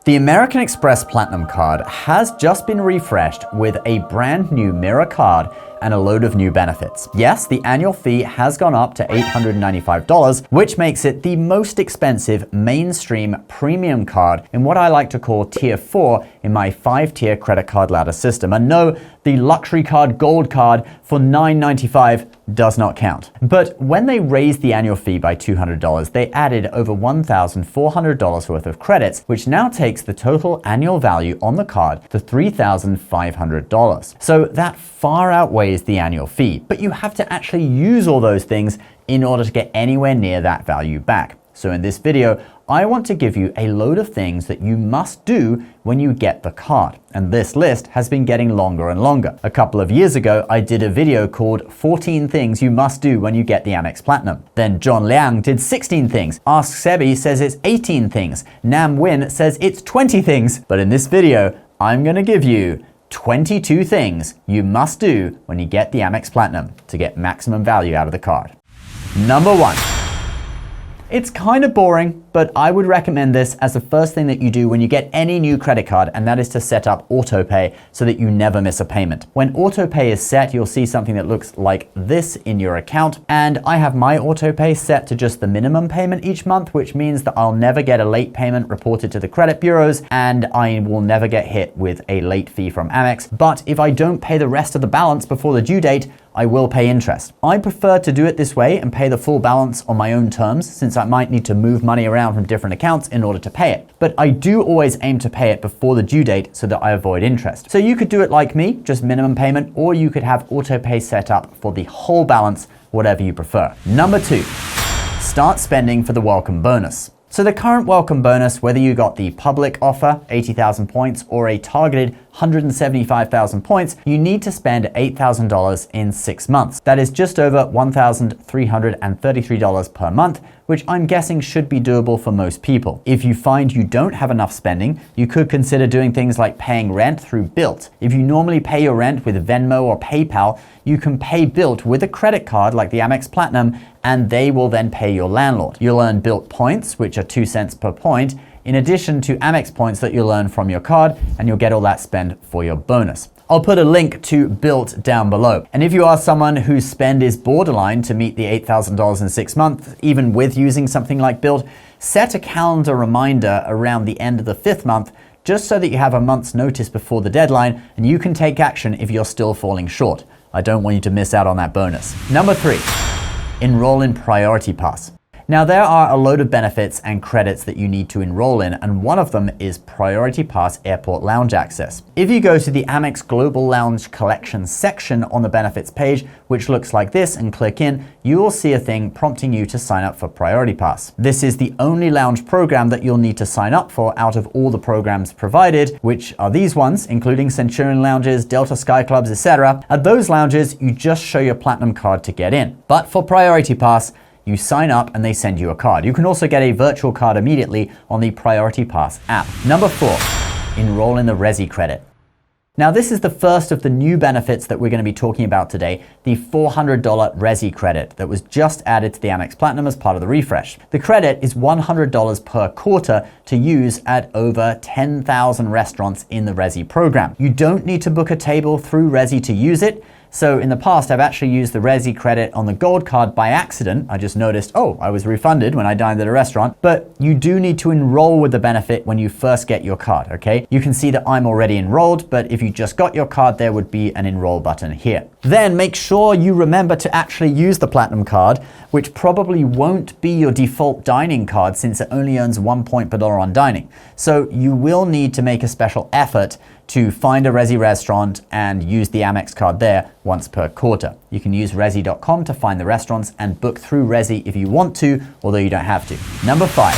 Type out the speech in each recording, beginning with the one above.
The American Express Platinum card has just been refreshed with a brand new mirror card and a load of new benefits. Yes, the annual fee has gone up to $895, which makes it the most expensive mainstream premium card in what I like to call tier 4 in my 5-tier credit card ladder system. And no, the luxury card gold card for $995 does not count. But when they raised the annual fee by $200, they added over $1,400 worth of credits, which now takes the total annual value on the card to $3,500. So that far outweighs the annual fee, but you have to actually use all those things in order to get anywhere near that value back. So in this video, I want to give you a load of things that you must do when you get the card. And this list has been getting longer and longer. A couple of years ago, I did a video called 14 things you must do when you get the Amex Platinum. Then John Liang did 16 things. Ask Sebi says it's 18 things. Nam Win says it's 20 things. But in this video, I'm going to give you 22 things you must do when you get the Amex Platinum to get maximum value out of the card. Number 1. It's kind of boring, but I would recommend this as the first thing that you do when you get any new credit card, and that is to set up autopay so that you never miss a payment. When autopay is set, you'll see something that looks like this in your account, and I have my autopay set to just the minimum payment each month, which means that I'll never get a late payment reported to the credit bureaus, and I will never get hit with a late fee from Amex. But if I don't pay the rest of the balance before the due date, I will pay interest. I prefer to do it this way and pay the full balance on my own terms, since I might need to move money around from different accounts in order to pay it. But I do always aim to pay it before the due date so that I avoid interest. So you could do it like me, just minimum payment, or you could have autopay set up for the whole balance, whatever you prefer. Number 2, start spending for the welcome bonus. So the current welcome bonus, whether you got the public offer, 80,000 points, or a targeted 175,000 points, you need to spend $8,000 in 6 months. That is just over $1,333 per month, which I'm guessing should be doable for most people. If you find you don't have enough spending, you could consider doing things like paying rent through Bilt. If you normally pay your rent with Venmo or PayPal, you can pay Bilt with a credit card like the Amex Platinum, and they will then pay your landlord. You'll earn Bilt points, which are 2 cents per point, in addition to Amex points that you'll earn from your card, and you'll get all that spend for your bonus. I'll put a link to Bilt down below. And if you are someone whose spend is borderline to meet the $8,000 in 6 months, even with using something like Bilt, set a calendar reminder around the end of the 5th month, just so that you have a month's notice before the deadline, and you can take action if you're still falling short. I don't want you to miss out on that bonus. Number 3, enroll in Priority Pass. Now, there are a load of benefits and credits that you need to enroll in, and one of them is Priority Pass Airport Lounge Access. If you go to the Amex Global Lounge Collection section on the benefits page, which looks like this, and click in, you will see a thing prompting you to sign up for Priority Pass. This is the only lounge program that you'll need to sign up for out of all the programs provided, which are these ones, including Centurion Lounges, Delta Sky Clubs, etc. At those lounges, you just show your Platinum card to get in. But for Priority Pass, you sign up and they send you a card. You can also get a virtual card immediately on the Priority Pass app. Number 4, enroll in the Resy credit. Now, this is the first of the new benefits that we're going to be talking about today, the $400 Resy credit that was just added to the Amex Platinum as part of the refresh. The credit is $100 per quarter to use at over 10,000 restaurants in the Resy program. You don't need to book a table through Resy to use it. So in the past, I've actually used the Resy credit on the gold card by accident. I just noticed, oh, I was refunded when I dined at a restaurant. But you do need to enroll with the benefit when you first get your card, okay? You can see that I'm already enrolled, but if you just got your card, there would be an enroll button here. Then make sure you remember to actually use the Platinum card, which probably won't be your default dining card since it only earns 1 point per dollar on dining. So you will need to make a special effort to find a Resy restaurant and use the Amex card there once per quarter. You can use Resy.com to find the restaurants and book through Resy if you want to, although you don't have to. Number 5,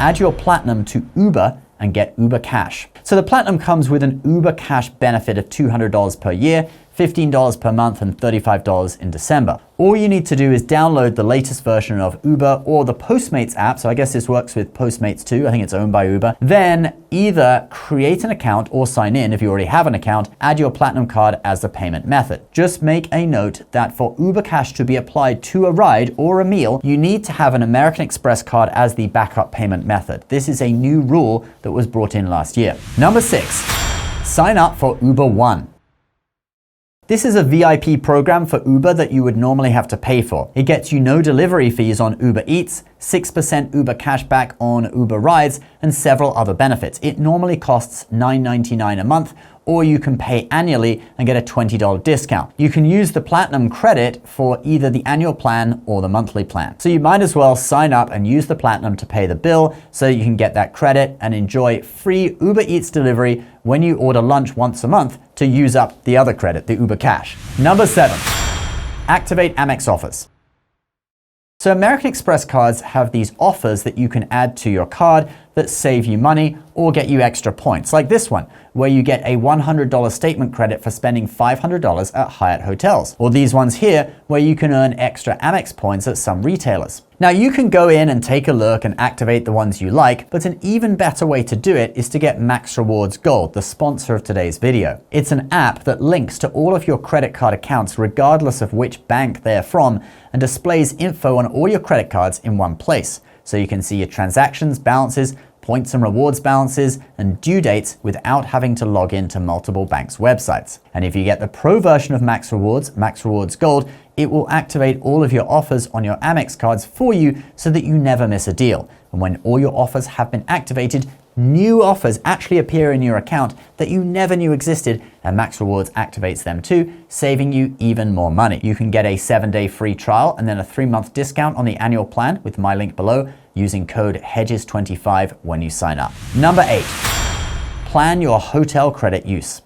add your Platinum to Uber and get Uber Cash. So the Platinum comes with an Uber Cash benefit of $200 per year. $15 per month and $35 in December. All you need to do is download the latest version of Uber or the Postmates app, so I guess this works with Postmates too, I think it's owned by Uber. Then either create an account or sign in if you already have an account, add your Platinum card as the payment method. Just make a note that for Uber Cash to be applied to a ride or a meal, you need to have an American Express card as the backup payment method. This is a new rule that was brought in last year. Number 6, sign up for Uber One. This is a VIP program for Uber that you would normally have to pay for. It gets you no delivery fees on Uber Eats, 6% Uber cashback on Uber rides, and several other benefits. It normally costs $9.99 a month, or you can pay annually and get a $20 discount. You can use the Platinum credit for either the annual plan or the monthly plan. So you might as well sign up and use the Platinum to pay the bill so you can get that credit and enjoy free Uber Eats delivery when you order lunch once a month to use up the other credit, the Uber Cash. Number 7, activate Amex offers. So American Express cards have these offers that you can add to your card that save you money or get you extra points, like this one, where you get a $100 statement credit for spending $500 at Hyatt hotels. Or these ones here, where you can earn extra Amex points at some retailers. Now you can go in and take a look and activate the ones you like, but an even better way to do it is to get Max Rewards Gold, the sponsor of today's video. It's an app that links to all of your credit card accounts regardless of which bank they're from and displays info on all your credit cards in one place. So you can see your transactions, balances, points and rewards balances, and due dates without having to log into multiple banks' websites. And if you get the pro version of Max Rewards Gold, it will activate all of your offers on your Amex cards for you so that you never miss a deal. And when all your offers have been activated, new offers actually appear in your account that you never knew existed, and Max Rewards activates them too, saving you even more money. You can get a 7-day free trial and then a 3-month discount on the annual plan with my link below using code HEDGES25 when you sign up. Number 8, plan your hotel credit use.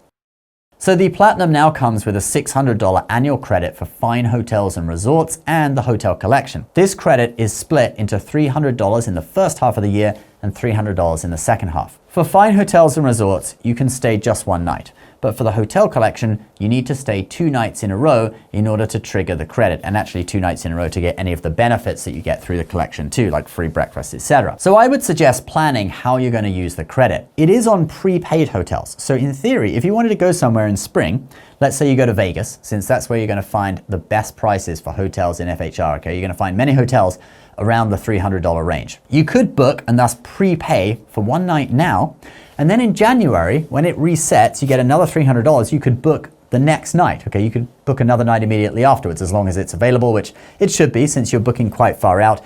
So the Platinum now comes with a $600 annual credit for fine hotels and resorts and the hotel collection. This credit is split into $300 in the first half of the year and $300 in the second half. For fine hotels and resorts, you can stay just one night. But for the hotel collection, you need to stay 2 nights in a row in order to trigger the credit, and actually 2 nights in a row to get any of the benefits that you get through the collection too, like free breakfast, etc. So I would suggest planning how you're going to use the credit. It is on prepaid hotels. So in theory, if you wanted to go somewhere in spring, let's say you go to Vegas, since that's where you're going to find the best prices for hotels in FHR, okay? You're going to find many hotels around the $300 range. You could book and thus prepay for 1 night now, and then in January, when it resets, you get another $300, you could book the next night, okay? You could book another night immediately afterwards as long as it's available, which it should be since you're booking quite far out.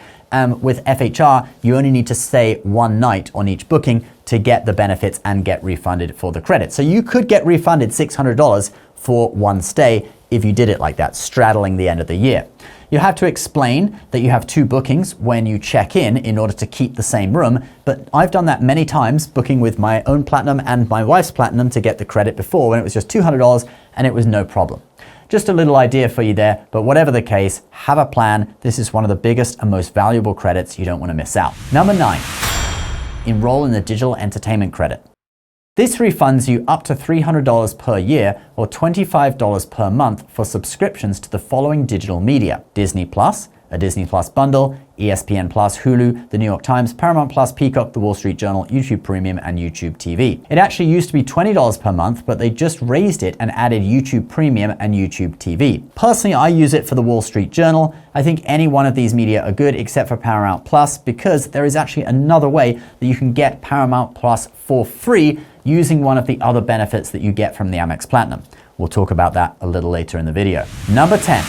With FHR, you only need to stay 1 night on each booking to get the benefits and get refunded for the credit. So you could get refunded $600 for 1 stay if you did it like that, straddling the end of the year. You have to explain that you have 2 bookings when you check in order to keep the same room, but I've done that many times, booking with my own Platinum and my wife's Platinum to get the credit before when it was just $200 and it was no problem. Just a little idea for you there, but whatever the case, have a plan. This is one of the biggest and most valuable credits you don't want to miss out. Number 9, enroll in the digital entertainment credit. This refunds you up to $300 per year or $25 per month for subscriptions to the following digital media: Disney Plus, a Disney Plus bundle, ESPN Plus, Hulu, the New York Times, Paramount Plus, Peacock, the Wall Street Journal, YouTube Premium, and YouTube TV. It actually used to be $20 per month, but they just raised it and added YouTube Premium and YouTube TV. Personally, I use it for the Wall Street Journal. I think any one of these media are good except for Paramount Plus, because there is actually another way that you can get Paramount Plus for free using one of the other benefits that you get from the Amex Platinum. We'll talk about that a little later in the video. Number 10,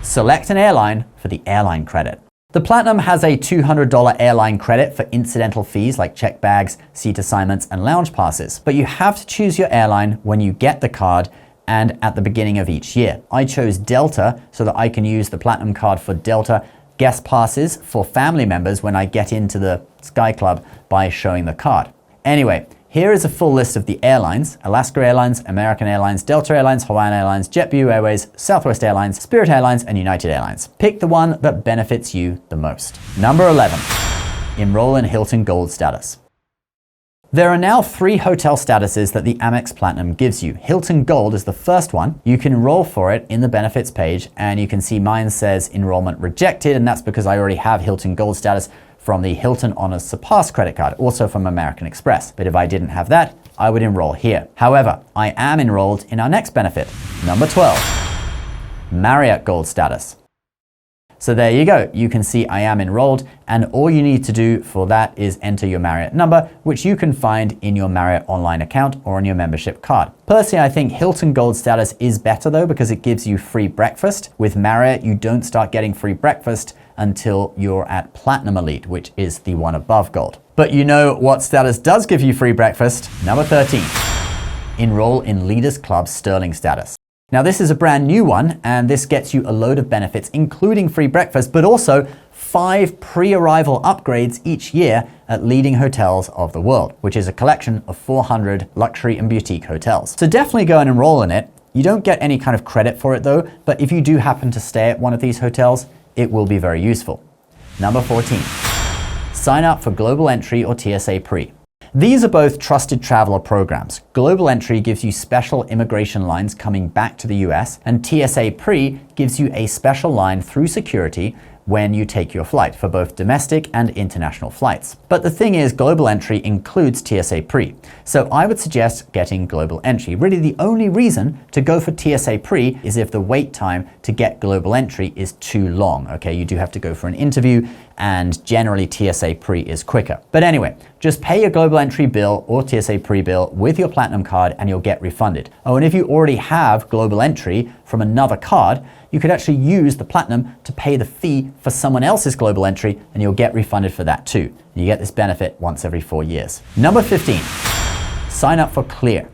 select an airline for the airline credit. The Platinum has a $200 airline credit for incidental fees like check bags, seat assignments, and lounge passes. But you have to choose your airline when you get the card and at the beginning of each year. I chose Delta so that I can use the Platinum card for Delta guest passes for family members when I get into the Sky Club by showing the card. Anyway, here is a full list of the airlines: Alaska Airlines, American Airlines, Delta Airlines, Hawaiian Airlines, JetBlue Airways, Southwest Airlines, Spirit Airlines, and United Airlines. Pick the one that benefits you the most. Number 11, enroll in Hilton Gold status. There are now 3 hotel statuses that the Amex Platinum gives you. Hilton Gold is the first one. You can enroll for it in the benefits page, and you can see mine says enrollment rejected, and that's because I already have Hilton Gold status from the Hilton Honors Surpass credit card, also from American Express. But if I didn't have that, I would enroll here. However, I am enrolled in our next benefit, number 12, Marriott Gold status. So there you go. You can see I am enrolled, and all you need to do for that is enter your Marriott number, which you can find in your Marriott online account or on your membership card. Personally, I think Hilton Gold status is better though, because it gives you free breakfast. With Marriott, you don't start getting free breakfast until you're at Platinum Elite, which is the one above Gold. But you know what status does give you free breakfast? Number 13, enroll in Leaders Club Sterling status. Now this is a brand new one, and this gets you a load of benefits, including free breakfast, but also 5 pre-arrival upgrades each year at leading hotels of the world, which is a collection of 400 luxury and boutique hotels. So definitely go and enroll in it. You don't get any kind of credit for it though, but if you do happen to stay at one of these hotels, it will be very useful. Number 14, sign up for Global Entry or TSA Pre. These are both trusted traveler programs. Global Entry gives you special immigration lines coming back to the US, and TSA Pre gives you a special line through security when you take your flight for both domestic and international flights. But the thing is, Global Entry includes TSA Pre. So I would suggest getting Global Entry. Really the only reason to go for TSA Pre is if the wait time to get Global Entry is too long. Okay, you do have to go for an interview, and generally TSA Pre is quicker. But anyway, just pay your Global Entry bill or TSA Pre bill with your Platinum card and you'll get refunded. Oh, and if you already have Global Entry from another card, you could actually use the Platinum to pay the fee for someone else's Global Entry, and you'll get refunded for that too. You get this benefit once every 4 years. Number 15, sign up for Clear.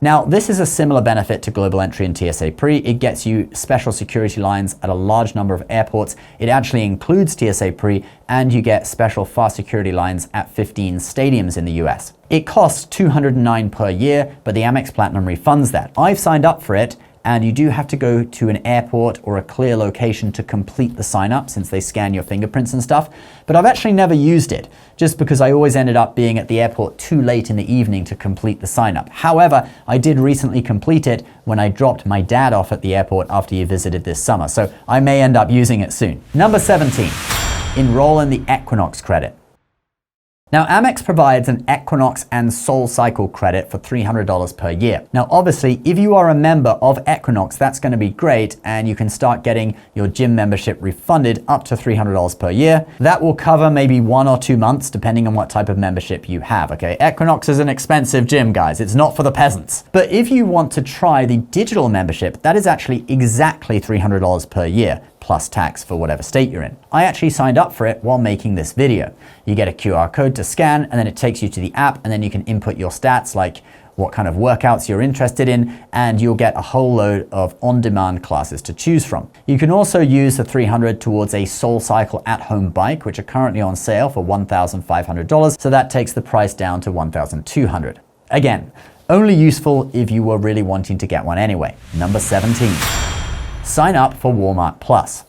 Now, this is a similar benefit to Global Entry and TSA Pre. It gets you special security lines at a large number of airports. It actually includes TSA Pre, and you get special fast security lines at 15 stadiums in the US. It costs $209 per year, but the Amex Platinum refunds that. I've signed up for it, and you do have to go to an airport or a Clear location to complete the sign up, since they scan your fingerprints and stuff. But I've actually never used it, just because I always ended up being at the airport too late in the evening to complete the sign up. However, I did recently complete it when I dropped my dad off at the airport after he visited this summer, so I may end up using it soon. Number 17, enroll in the Equinox credit. Now, Amex provides an Equinox and SoulCycle credit for $300 per year. Now, obviously, if you are a member of Equinox, that's going to be great, and you can start getting your gym membership refunded up to $300 per year. That will cover maybe 1 or 2 months, depending on what type of membership you have, okay? Equinox is an expensive gym, guys. It's not for the peasants. But if you want to try the digital membership, that is actually exactly $300 per year, plus tax for whatever state you're in. I actually signed up for it while making this video. You get a QR code to scan, and then it takes you to the app, and then you can input your stats, like what kind of workouts you're interested in, and you'll get a whole load of on-demand classes to choose from. You can also use the $300 towards a SoulCycle at-home bike, which are currently on sale for $1,500, so that takes the price down to $1,200. Again, only useful if you were really wanting to get one anyway. Number 17. Sign up for Walmart Plus.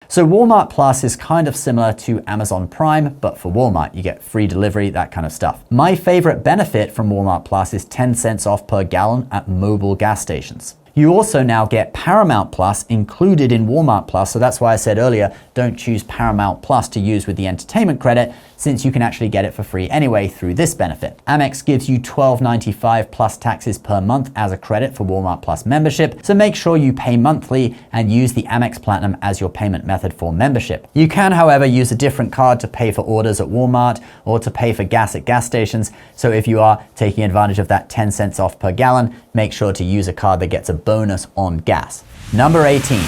So Walmart Plus is kind of similar to Amazon Prime, but for Walmart. You get free delivery, that kind of stuff. My favorite benefit from Walmart Plus is 10 cents off per gallon at mobile gas stations. You also now get Paramount Plus included in Walmart Plus, so that's why I said earlier, don't choose Paramount Plus to use with the entertainment credit, since you can actually get it for free anyway through this benefit. Amex gives you $12.95 plus taxes per month as a credit for Walmart Plus membership, so make sure you pay monthly and use the Amex Platinum as your payment method for membership. You can, however, use a different card to pay for orders at Walmart or to pay for gas at gas stations, so if you are taking advantage of that 10 cents off per gallon, make sure to use a card that gets a bonus on gas. Number 18,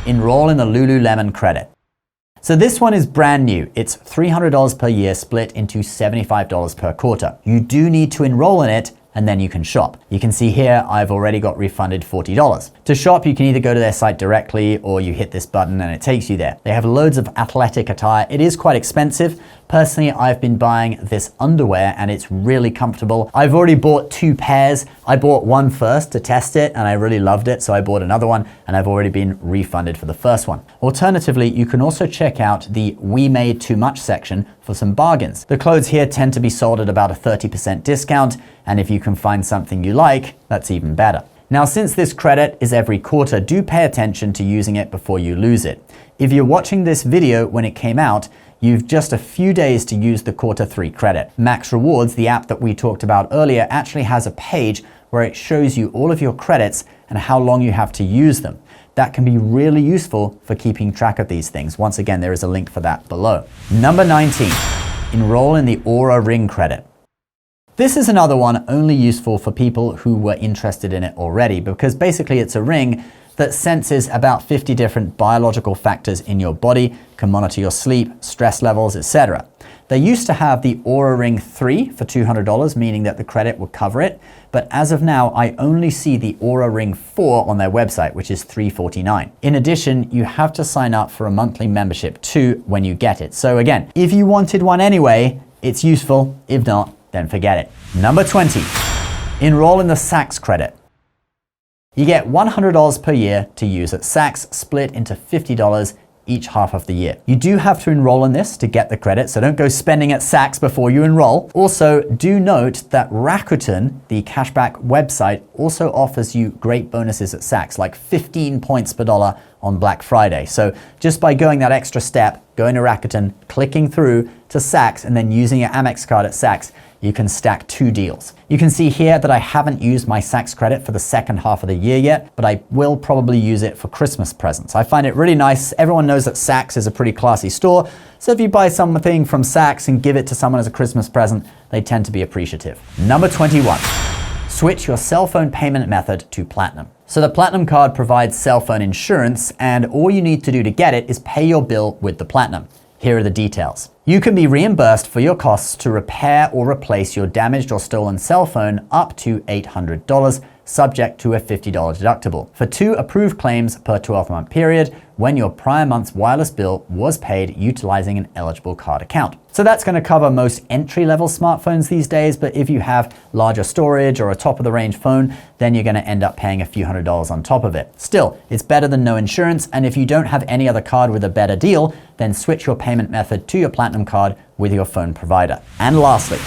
enroll in the Lululemon credit. So this one is brand new. It's $300 per year split into $75 per quarter. You do need to enroll in it and then you can shop. You can see here, I've already got refunded $40. To shop, you can either go to their site directly or you hit this button and it takes you there. They have loads of athletic attire. It is quite expensive. Personally, I've been buying this underwear and it's really comfortable. I've already bought 2 pairs. I bought one first to test it and I really loved it, so I bought another one and I've already been refunded for the first one. Alternatively, you can also check out the We Made Too Much section for some bargains. The clothes here tend to be sold at about a 30% discount, and if you can find something you like, that's even better. Now, since this credit is every quarter, do pay attention to using it before you lose it. If you're watching this video when it came out, you've just a few days to use the quarter 3 credit. Max Rewards, the app that we talked about earlier, actually has a page where it shows you all of your credits and how long you have to use them. That can be really useful for keeping track of these things. Once again, there is a link for that below. Number 19, enroll in the Oura Ring credit. This is another one only useful for people who were interested in it already, because basically it's a ring that senses about 50 different biological factors in your body, can monitor your sleep, stress levels, etc. They used to have the Oura Ring 3 for $200, meaning that the credit would cover it. But as of now, I only see the Oura Ring 4 on their website, which is $349. In addition, you have to sign up for a monthly membership too when you get it. So again, if you wanted one anyway, it's useful. If not, then forget it. Number 20, enroll in the Saks credit. You get $100 per year to use at Saks, split into $50 each half of the year. You do have to enroll in this to get the credit, so don't go spending at Saks before you enroll. Also, do note that Rakuten, the cashback website, also offers you great bonuses at Saks, like 15 points per dollar on Black Friday. So just by going that extra step, going to Rakuten, clicking through to Saks, and then using your Amex card at Saks, you can stack 2 deals. You can see here that I haven't used my Saks credit for the second half of the year yet, but I will probably use it for Christmas presents. I find it really nice. Everyone knows that Saks is a pretty classy store, so if you buy something from Saks and give it to someone as a Christmas present, they tend to be appreciative. Number 21, switch your cell phone payment method to Platinum. So the Platinum card provides cell phone insurance, and all you need to do to get it is pay your bill with the Platinum. Here are the details. You can be reimbursed for your costs to repair or replace your damaged or stolen cell phone up to $800, subject to a $50 deductible, for 2 approved claims per 12-month period when your prior month's wireless bill was paid utilizing an eligible card account. So that's going to cover most entry-level smartphones these days, but if you have larger storage or a top-of-the-range phone, then you're going to end up paying a few $100s on top of it. Still, it's better than no insurance, and if you don't have any other card with a better deal, then switch your payment method to your Platinum card with your phone provider. And lastly,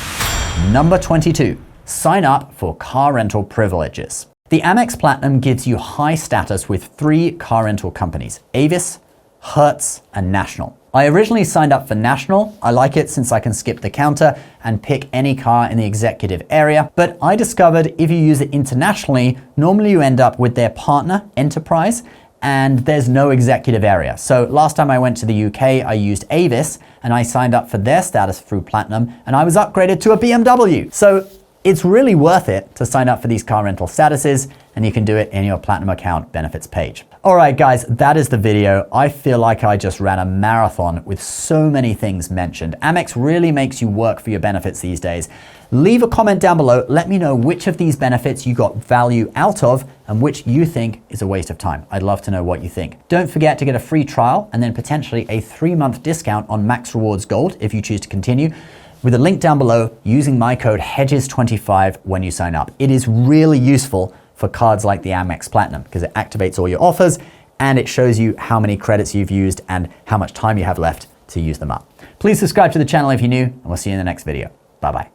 number 22, sign up for car rental privileges. The Amex Platinum gives you high status with 3 car rental companies, Avis, Hertz, and National. I originally signed up for National. I like it since I can skip the counter and pick any car in the executive area. But I discovered if you use it internationally, normally you end up with their partner, Enterprise, and there's no executive area. So last time I went to the UK, I used Avis and I signed up for their status through Platinum and I was upgraded to a BMW. So it's really worth it to sign up for these car rental statuses, and you can do it in your Platinum account benefits page. All right, guys, that is the video. I feel like I just ran a marathon with so many things mentioned. Amex really makes you work for your benefits these days. Leave a comment down below. Let me know which of these benefits you got value out of and which you think is a waste of time. I'd love to know what you think. Don't forget to get a free trial and then potentially a 3-month discount on Max Rewards Gold if you choose to continue, with a link down below using my code HEDGES25 when you sign up. It is really useful for cards like the Amex Platinum because it activates all your offers and it shows you how many credits you've used and how much time you have left to use them up. Please subscribe to the channel if you're new, and we'll see you in the next video. Bye-bye.